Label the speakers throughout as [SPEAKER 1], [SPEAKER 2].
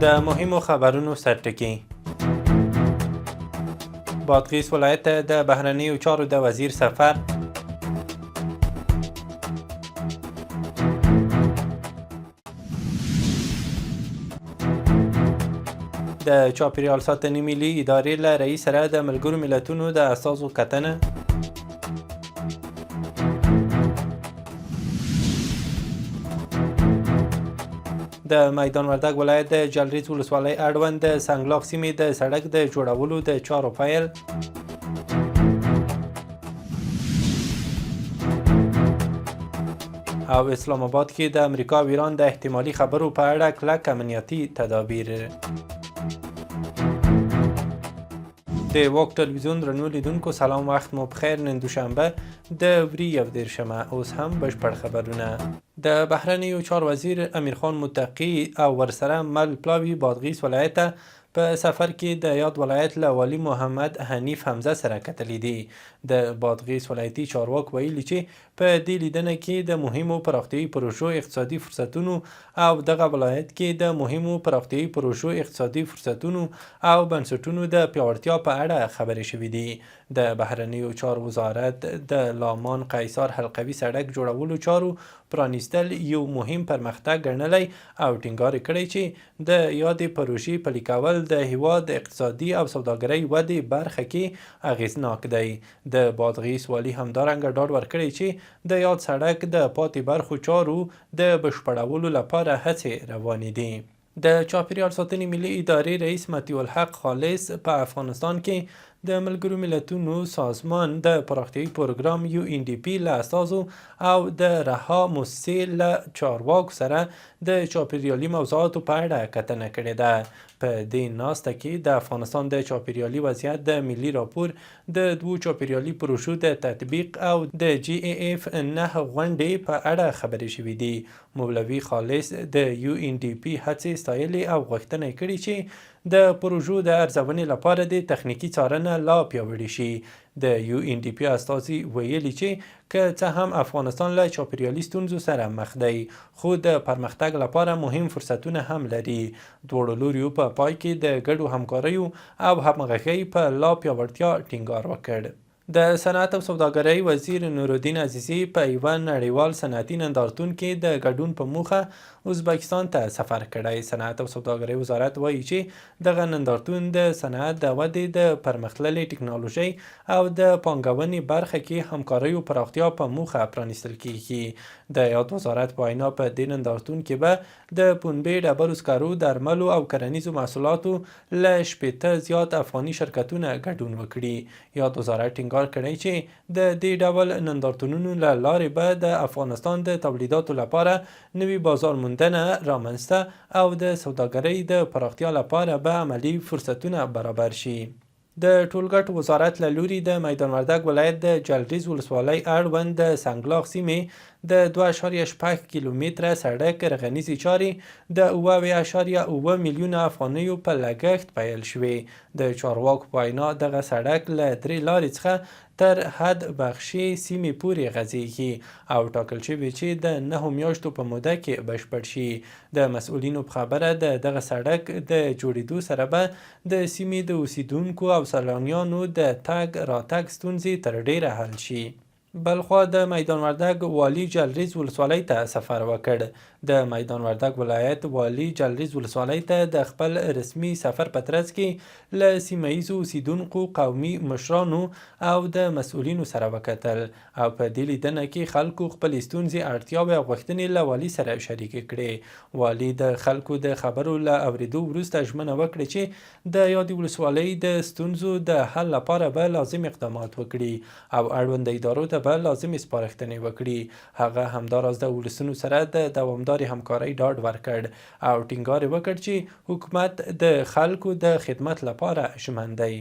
[SPEAKER 1] د مهمو خبرونو سرټکي. بادغیس ولایت ته د بهرنیو چارو د وزیر سفر. د چاپیریال ساتنې ملي ادارې له رئیس سره د ملګرو ملتونو د اساسو کتنه. د میدان وردګ ولایت د جلریز ولسوالۍ اړوند د سنګلاخ سیمې د سړک د جوړولو د چارو پیل. او اسلام آباد کې د امریکا او ایران د احتمالي خبرو په اړه کلک امنیتي تدابیر. د واک ټلویزیون درنو لیدونکو سلام، وخت مو بخیر. نن دوشنبه د وری 11 اوس هم بشپړ خبرونه. د بهرنیو چارو وزیر امیرخان متقی او ورسره مل پلاوي بادغیس ولایت ته په سفر کې د یاد ولایت له والي محمد حنیف حمزه سره کتلي دي. د بادغیس ولایتي چارواک ویلي چې په دې لیدنه کې د مهمو پراختیایي پروژو اقتصادي فرصتونو او دغه ولایت کې د مهمو پراختیایي پروژو اقتصادي فرصتونو او بنسټونو د پیاوړتیا په اړه خبرې شوې دي. د بهرنیو چارو وزارت د لامان قیصار حلقوي سړک جوړولو چارو پرانیستل یو مهم پرمختګ ګڼلی او ټینګار کړی چې د یادې پروژې پلي کول د هیواد اقتصادي او سوداګرۍ ودې برخه کې اغیزناک دی. د بادغیس والي همدارنګه ډاډ ورکړی چې د یاد سړک د پاتې برخو چارو د بشپړولو لپاره هڅې روانې دي. د چاپیریال ساتنې ملي ادارې رئیس مطیع الحق خالص په افغانستان کې د ملګرو ملتونو سازمان د پراختیایي پروګرام UNDP له اساسو او د رها مؤسسې له چارواکو سره د چاپیریالي موضوعاتو په اړه کتنه کړې ده. په دې ناسته کې د افغانستان د چاپیریالي وضعیت د ملي راپور، د 2 چاپیریالي پروژو د تطبیق او د GAF 9 غونډې په اړه خبرې شوې دي. مولوي خالص د UNDP هڅې ستایلې او غوښتنه کړې چې د پروژو د ارزونې لپاره د تخنیکي څارنه لا پیاوړې شي. د UNDP استازي ویلي چې که څه هم افغانستان له چاپیریالي ستونزو سره مخ دی، خو د پرمختګ لپاره مهم فرصتونه هم لري. دواړو لوریو په پای کې د ګډو همکاریو او همغږۍ په لا پیاوړتیا ټینګار وکړ. د صنعت او سوداګرۍ وزیر نورالدین عزیزي په یوه نړیوال صنعتي نندارتون کې د ګډون په موخه ازبکستان ته سفر کړی. صنعت او سوداګرۍ وزارت وایي چې دغه نندارتون د صنعت د ودې، د پرمختللې ټکنالوژۍ او د پانګونې برخه کې همکاریو پراختیا په موخه پرانیستل کیږي. د یاد وزارت په وینا په دې نندارتون کې به د پنبې، ډبرو سکرو، درملو او کرنیزو محصولاتو له 60 زیات افغاني شرکتونه ګډون وکړي. یاد وزارت ټینګار کړی چې د دې ډول نندارتونونو له لارې به د افغانستان د تولیداتو لپاره نوي بازار موندنه رامنځته او د سوداګرۍ د پراختیا لپاره به عملي فرصتونه برابر شي. د ټولګټو وزارت له لوري د میدان وردګ ولایت د جلریز ولسوالۍ اړوند د سنګلاخ سیمې د 2.8 کیلومتره سړک رغنیزې چارې د 9.7 میلیونه افغانیو په لګښت پیل شوې. د چارواکو په وینا دغه سړک له 3 لارې څخه تر حد بخشي سیمې پورې غځېږي او ټاکل شوي چې د 9 میاشتو په موده کې بشپړ شي. د مسؤلینو په خبره دغه سړک د جوړېدو سره به د سیمې د اوسیدونکو او سیلانیانو د تګ راتګ ستونزې تر ډیره حل شي. بلخوا د میدان وردګ والي جلریز ولسوالۍ ته سفر وکړ. د میدان وردګ ولایت والي جلریز ولسوالۍ ته د خپل رسمي سفر په ترڅ کې له سیمه ییزو اوسیدونکو، قومي مشرانو او د مسؤلینو سره وکتل او په دې لیدنه کې خلکو خپلې ستونزې، اړتیاوې او غوښتنې له والي سره شریکې کړې. والي د خلکو د خبرو له اورېدو وروسته ژمنه وکړه چې د یادې ولسوالۍ د ستونزو د حل لپاره به لازم اقدامات وکړي او اړوند ادارو ته به لازمې سپارښتنې وکړي. هغه همداراز د ولسونو سره د دوامدارې همکارۍ ډاډ ورکړ او ټینګار وکړ چې حکومت د خلکو د خدمت لپاره ژمن دی.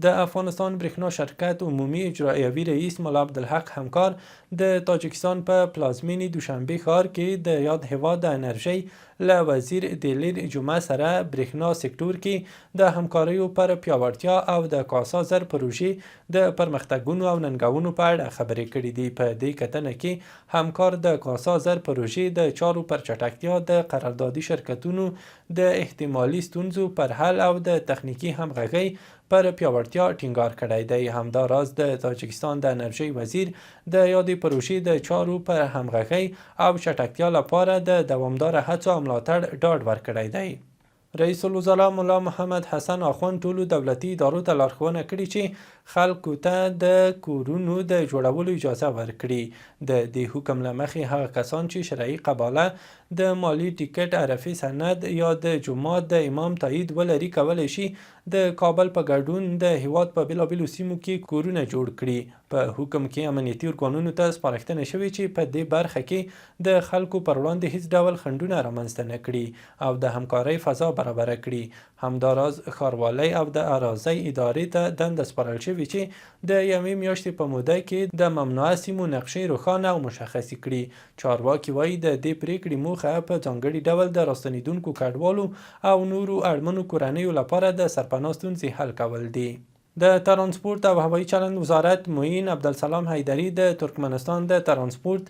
[SPEAKER 1] د افغانستان برېښنا شرکت عمومي اجرایوي رئیس ملا عبدالحق همکار د تاجکستان په پلازمینې دوشنبه ښار کې د یاد هیواد د انرژۍ له وزیر دلیر جمعه سره برېښنا سکتور کې د همکاریو پر پیاوړتیا او د کاسا زر پروژې د پرمختګونو او ننګونو په اړه خبرې کړې دي. په دې کتنه کې همکار د کاسا زر پروژې د چارو پر چټکتیا، د قراردادي شرکتونو د احتمالي ستونزو پر حل او د تخنیکي همغږۍ پر پیاوړتیا ټینګار کړی دی. همداراز د تاجکستان د انرژۍ وزیر د یادې پروژې د چارو پر همغږۍ او چټکتیا لپاره د دوامداره هڅو او ملاتړ ډاډ ورکړی دی. رئیس الوزرا ملا محمد حسن اخوند ټولو دولتي ادارو ته لارښوونه کړې چې خلکو ته د کورونو د جوړولو اجازه ورکړي. د دې حکم له مخې هغه کسان چې شرعي قباله، د مالی ټیکټ، عرفي سند یا د جومات د امام تایید ولري کولی شي د کابل په ګډون د هیواد په بېلابېلو سیمو کې کورونه جوړ کړي. په حکم کې امنیتي ارګانونو ته سپارښتنه شوې چې په دې برخه کې د خلکو پر وړاندې هیڅ ډول خنډونه رامنځته نه کړي او د همکارۍ فضا برابره کړي. همداراز ښاروالۍ او د اراضۍ ادارې ته دنده سپارل شوې چې د یوې میاشتې په موده کې د ممنوعه سیمو نقشې روښانه او مشخصې کړي. چارواکي وایي د دې پریکړې موخه په ځانګړي ډول د راستنېدونکو کډوالو او نورو اړمنو کورنیو لپاره د سرپناه ستونزې حل کول دي. د ترانسپورت او هوایي چلند وزارت معین عبدالسلام حیدري د ترکمنستان د ترانسپورت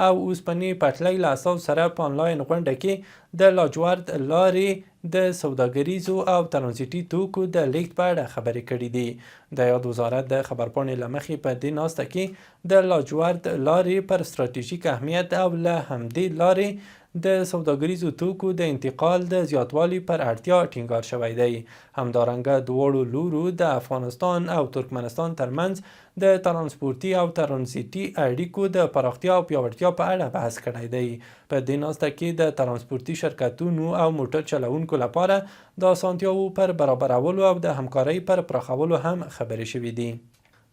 [SPEAKER 1] او اوسپنې پټلۍ له اساس سره په آنلاین غونډه کې د لاجورد لارې د سوداګریزو او ترانزیتي توکو د لیږد په اړه خبرې کړې دي. د یاد وزارت د خبرپاڼې له مخې په دې ناسته کې د لاجورد لارې پر ستراتیژیک اهمیت او له همدې لارې د سوداګریزو توکو د انتقال د زیاتوالي پر اړتیا ټینګار شوی دی. همدارنګه دواړو لورو د افغانستان او ترکمنستان ترمنځ د ترانسپورتي او ترانزیتي اړیکو د پراختیا او پیاوړتیا په اړه بحث کړی دی. په دې ناسته کې د ترانسپورتي شرکتونو او موټر چلوونکو لپاره د اسانتیاوو پر برابرولو او د همکارۍ پر پراخولو هم خبرې شوې دي.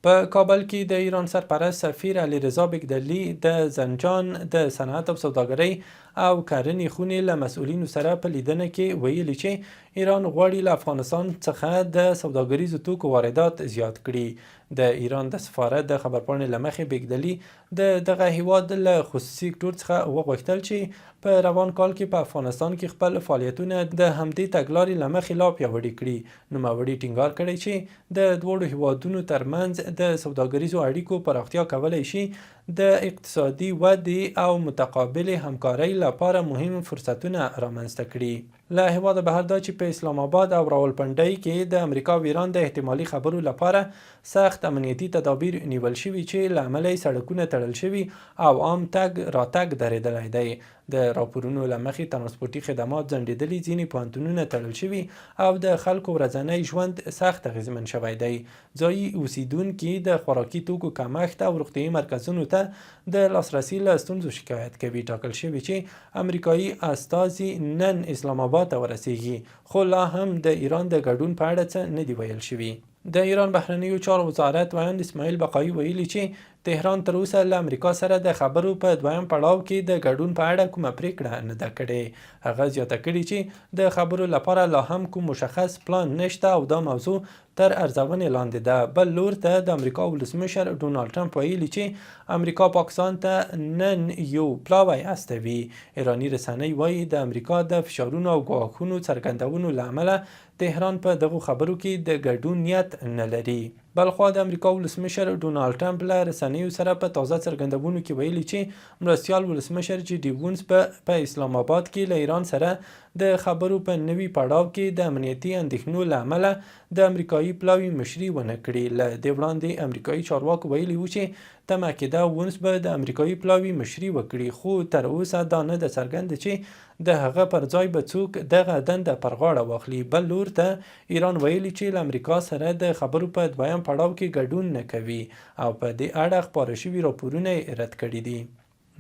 [SPEAKER 1] په کابل کې د ایران سرپرست سفیر علیرضا بګدلي د زنجان د صنعت او سوداګرۍ او کرنې خونې له مسؤلینو سره په لیدنه کې ویلي چې ایران غواړي له افغانستان څخه د سوداګریزو توکو واردات زیات کړي. د ایران د سفارت د خبرپاڼې له مخې بګدلي د دغه هیواد له خصوصي سکتور څخه وغوښتل چې په روان کال کې په افغانستان کې خپل فعالیتونه د همدې تګلارې له مخې لا پیاوړي کړي. نوموړي ټینګار کړی چې د دواړو هیوادونو ترمنځ د سوداګریزو اړیکو پراختیا کولی شي د اقتصادي ودې او متقابلې همکارۍ لپاره مهم فرصتونه رامنځته کړي. له هیواده بهر دا چې په اسلام آباد او راولپنډۍ کې د امریکا او ایران د احتمالي خبرو لپاره سخت امنیتي تدابیر نیول شوي چې له امله یې سړکونه تړل شوي او عام تګ راتګ درېدلی دی. د راپورونو له مخې ترانسپورتي خدمات ځنډېدلي، ځینې پوهنتونونه تړل شوي او د خلکو ورځنی ژوند سخت اغېزمن شوی دی. ځایي اوسیدونکي د خوراکي توکو کمښت او روغتیایي مرکزونو ته د لاسرسي له ستونزو شکایت کوي. ټاکل شوي چې امریکایي استازي نن اسلام آباد ته ورسیږي، خو لا هم د ایران د ګډون په اړه څه نه دي ویل شوي. د ایران بهرنیو چارو وزارت ویاند اسماعیل بقایي ویلي چې تهران تر اوسه له امریکا سره د خبرو په دویم پړاو کې د ګډون په اړه کومه پریکړه نه ده کړې. هغه زیاته کړې چې د خبرو لپاره لا هم کوم مشخص پلان نشته او دا موضوع تر ارزونې لاندې ده. بل لور ته د امریکا ولسمشر ډونالډ ټرمپ ویلي چې امریکا پاکستان ته نن یو پلاوی استوي. ایراني رسنۍ وایي د امریکا د فشارونو او ګواښونو څرګندونو له امله تهران په دغو خبرو کې د ګډون نیت نه لري. بلخوا د امریکا ولسمشر ډونالډ ټرمپ له رسنیو سره په تازه څرګندونو کې ویلي چې مرستیال ولسمشر جي ډي وونس په اسلام آباد کې له ایران سره د خبرو په نوي پړاو کې د امنیتي اندېښنو له امله د امریکایي پلاوي مشري ونه کړي. له دې وړاندې امریکایي چارواکو ویلي وو چې تمه کېده وونس به د امریکایي پلاوي مشري وکړي، خو تر اوسه دا نه ده څرګنده چې د هغه پر ځای به څوک دغه دنده پر غاړه واخلي. بل لور ته ایران ویلي چې له امریکا سره د خبرو په دویم پړاو کې ګډون نه کوي او په دې اړه خپاره شوي راپورونه یې رد کړي دي.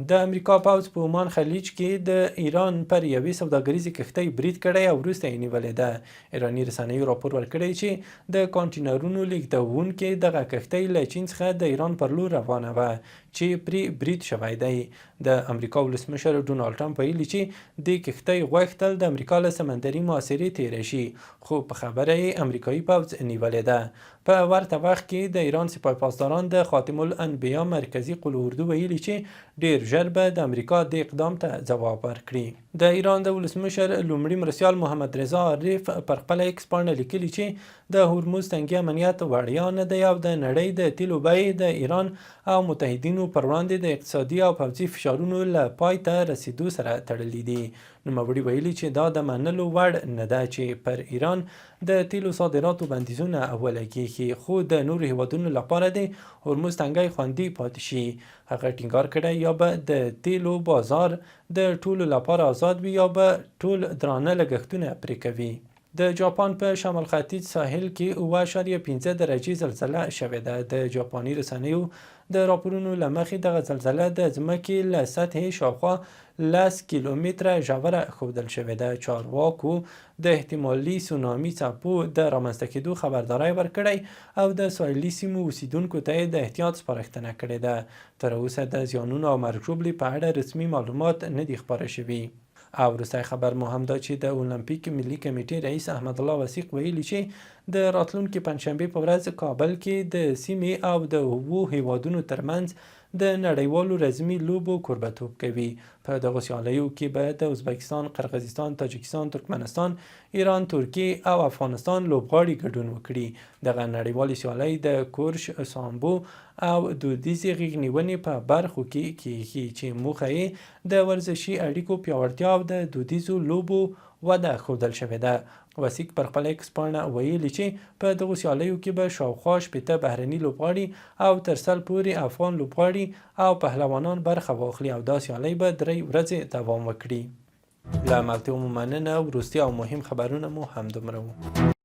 [SPEAKER 1] د امریکا پوځ په عمان خلیج کې د ایران پر یوې سوداګریزې کښتۍ برید کړی او وروسته یې نیولې ده. ایراني رسنیو راپور ورکړی چې د کانټینرونو لیږدونکې دغه کښتۍ له چین څخه د ایران پر لور روانه وه چې پرې برید شوی دی. د امریکا ولسمشر ډونالډ ټرمپ ویلي چې د کښتۍ غوښتل د امریکا له سمندري محاصرې تېره شي، خو په خبره یې امریکایي پوځ نیولې ده. په ورته وخت کې د ایران سپاه پاسداران د خاتم الانبیا مرکزی قول اردو ویلي چې ډیر ژر به د امریکا د اقدام ته ځواب ورکړي. د ایران د ولسمشر لومړي مرستیال محمد رضا عارف پر خپل ایکس پاڼه لیکلي چې د هرمز تنګي امنیت وړیا نه دی او د نړۍ د تیلو بیې د ایران او متحدینو پر وړاندې د اقتصادي او پوځي فشارونو له پای ته رسیدو سره تړلي دي. نوموړي ویلي چې دا د منلو وړ نه ده چې پر ایران د تیلو صادراتو بندیزونه ولګېږي، خو د نورو هیوادونو لپاره د هرمز تنګی خوندي پاتې شي. هغه ټینګار کړی یا به د تیلو بازار د ټولو لپاره آزاد وي یا به ټول درانه لګښتونه پرې کوي. د جاپان په شمال ختیځ ساحل کې 7.5 درجې زلزله شوې ده. د جاپاني رسنیو د راپورونو له مخې دغه زلزله د ځمکې له سطحې شاوخوا 10 کیلومتره ژوره ښودل شوې ده. چارواکو د احتمالي سونامي څپو د رامنځته کېدو خبرداری ورکړی او د ساحلي سیمو اوسیدونکو ته د احتیاط سپارښتنه کړې ده. تر اوسه د زیانونو او مرګ ژوبلې په اړه رسمي معلومات نه دي خپاره شوي. او وروستی خبر مو هم دا چې د اولمپیک ملي کمیټې رئیس احمد الله وثیق ویلي چې د راتلونکي پنجشنبې په ورځ کابل کې د سیمې او د 7 هیوادونو ترمنځ د نړیوالو رزمي لوبو کوربه‌توب کوي. په دغو سیالیو کې به د ازبکستان، قرغیزستان، تاجکستان، ترکمنستان، ایران، ترکیه او افغانستان لوبغاړي ګډون وکړي. دغه نړیوالې سیالۍ د کورش، سامبو او دودیزې غېږنیونې په برخو کې کیږي چې موخه یې د ورزشي اړیکو پیاوړتیا او د دودیزو لوبو وده ښودل شوې ده. وثیق پر خپل ایکس پاڼه ویلي چې په دغو سیالیو کې به شاوخوا 80 بهرني لوبغاړي او تر 100 پورې افغان لوبغاړي او پهلوانان برخه واخلي او دا سیالۍ به 3 ورځې دوام وکړي. له ملتیا مو مننه. وروستي او مهم خبرونه مو همدومره وو.